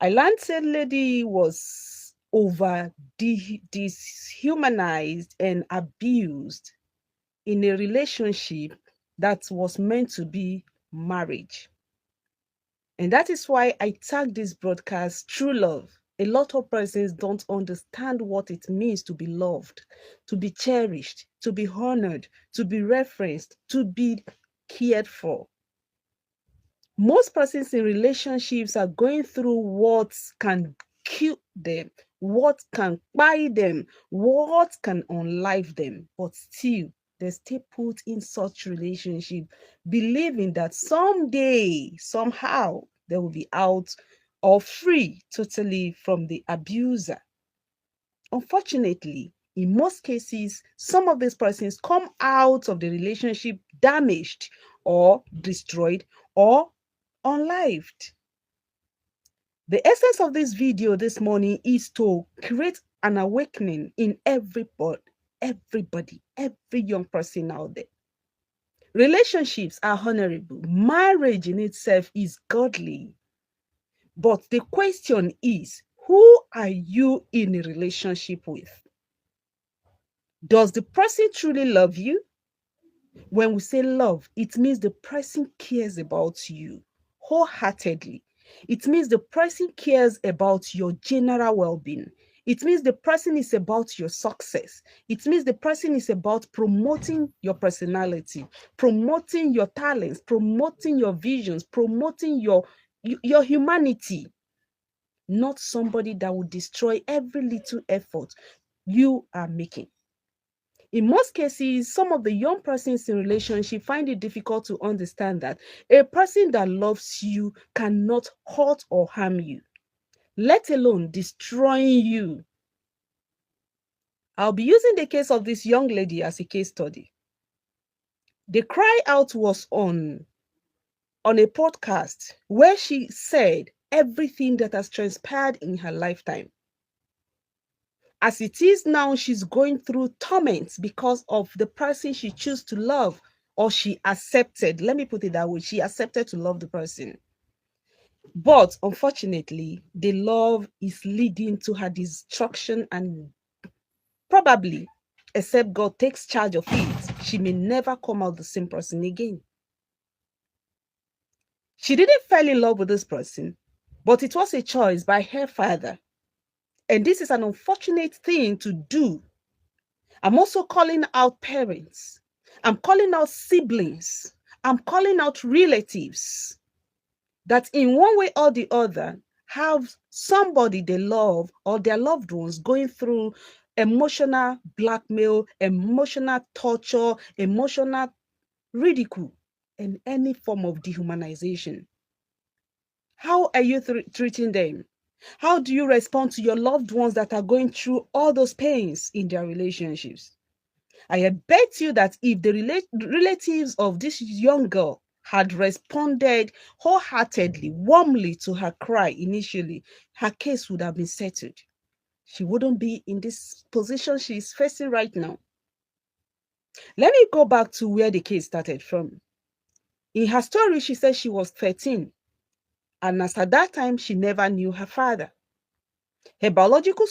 I learned a lady was over dehumanized and abused in a relationship that was meant to be marriage. And that is why I tag this broadcast True Love. A lot of persons don't understand what it means to be loved, to be cherished, to be honored, to be referenced, to be cared for. Most persons in relationships are going through what can kill them, what can buy them, what can unlife them, but still they stay put in such relationship, believing that someday, somehow, they will be out or free totally from the abuser. Unfortunately, in most cases, some of these persons come out of the relationship damaged or destroyed or unlived. The essence of this video this morning is to create an awakening in everybody, every young person out there. Relationships are honorable. Marriage in itself is godly. But the question is, who are you in a relationship with? Does the person truly love you? When we say love, it means the person cares about you wholeheartedly. It means the person cares about your general well-being. It means the person is about your success. It means the person is about promoting your personality, promoting your talents, promoting your visions, promoting your humanity. Not somebody that will destroy every little effort you are making. In most cases, some of the young persons in relationship find it difficult to understand that a person that loves you cannot hurt or harm you, let alone destroying you. I'll be using the case of this young lady as a case study. The cry out was on a podcast where she said everything that has transpired in her lifetime. As it is now, she's going through torments because of the person she chose to love, or she accepted. Let me put it that way. She accepted to love the person. But unfortunately, the love is leading to her destruction, and probably, except God takes charge of it, she may never come out the same person again. She didn't fall in love with this person, but it was a choice by her father. And this is an unfortunate thing to do. I'm also calling out parents. I'm calling out siblings. I'm calling out relatives that in one way or the other have somebody they love or their loved ones going through emotional blackmail, emotional torture, emotional ridicule, and any form of dehumanization. How are you treating them? How do you respond to your loved ones that are going through all those pains in their relationships? I bet you that if the relatives of this young girl had responded wholeheartedly, warmly to her cry initially, her case would have been settled. She wouldn't be in this position she is facing right now. Let me go back to where the case started from. In her story, she said she was 13, and as at that time, she never knew her father. Her biological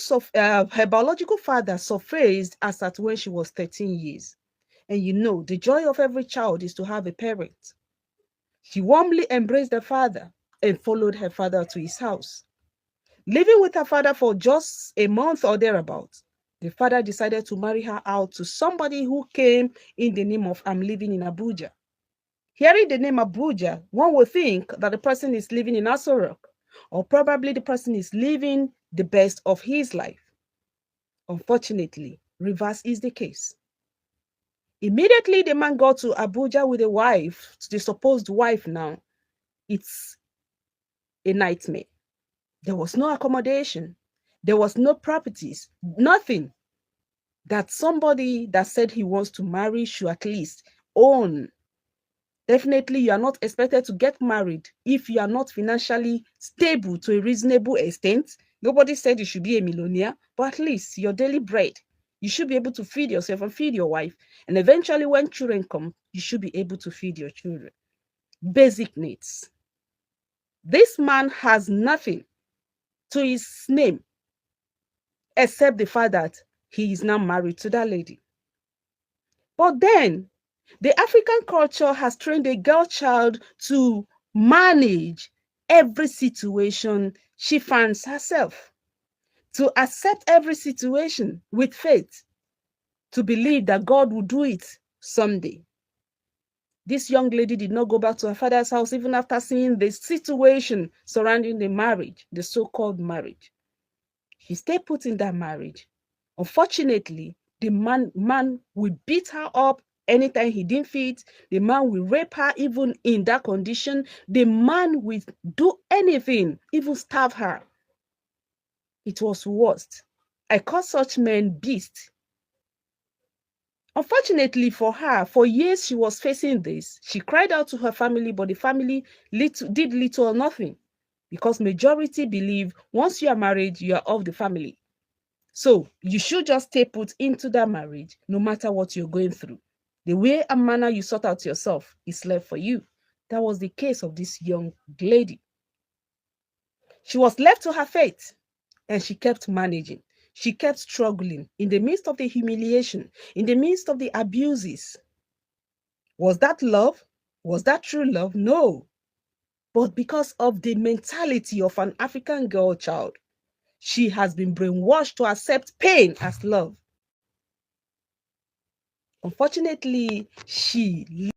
father surfaced as at when she was 13 years. And you know, the joy of every child is to have a parent. She warmly embraced her father and followed her father to his house. Living with her father for just a month or thereabout, the father decided to marry her out to somebody who came in the name of "I'm living in Abuja." Hearing the name Abuja, one would think that the person is living in Aso Rock, or probably the person is living the best of his life. Unfortunately, reverse is the case. Immediately, the man got to Abuja with a wife, the supposed wife now. It's a nightmare. There was no accommodation. There was no properties, nothing that somebody that said he wants to marry should at least own. Definitely, you are not expected to get married if you are not financially stable to a reasonable extent. Nobody said you should be a millionaire, but at least your daily bread. You should be able to feed yourself and feed your wife. And eventually, when children come, you should be able to feed your children. Basic needs. This man has nothing. to his name, except the fact that he is now married to that lady. But then, the African culture has trained a girl child to manage every situation she finds herself, to accept every situation with faith, to believe that God will do it someday. This young lady did not go back to her father's house even after seeing the situation surrounding the marriage, the so-called marriage. She stayed put in that marriage. Unfortunately, the man will beat her up anytime he didn't fit. The man will rape her even in that condition. The man will do anything, even starve her. It was worst. I call such men beasts. Unfortunately for her, for years she was facing this. She cried out to her family, but the family did little or nothing, because majority believe once you are married, you are of the family. So you should just stay put into that marriage, no matter what you're going through. The way and manner you sort out yourself is left for you. That was the case of this young lady. She was left to her fate, and she kept managing. She kept struggling in the midst of the humiliation, in the midst of the abuses. Was that love? Was that true love? No. But because of the mentality of an African girl child, she has been brainwashed to accept pain as love. Unfortunately, she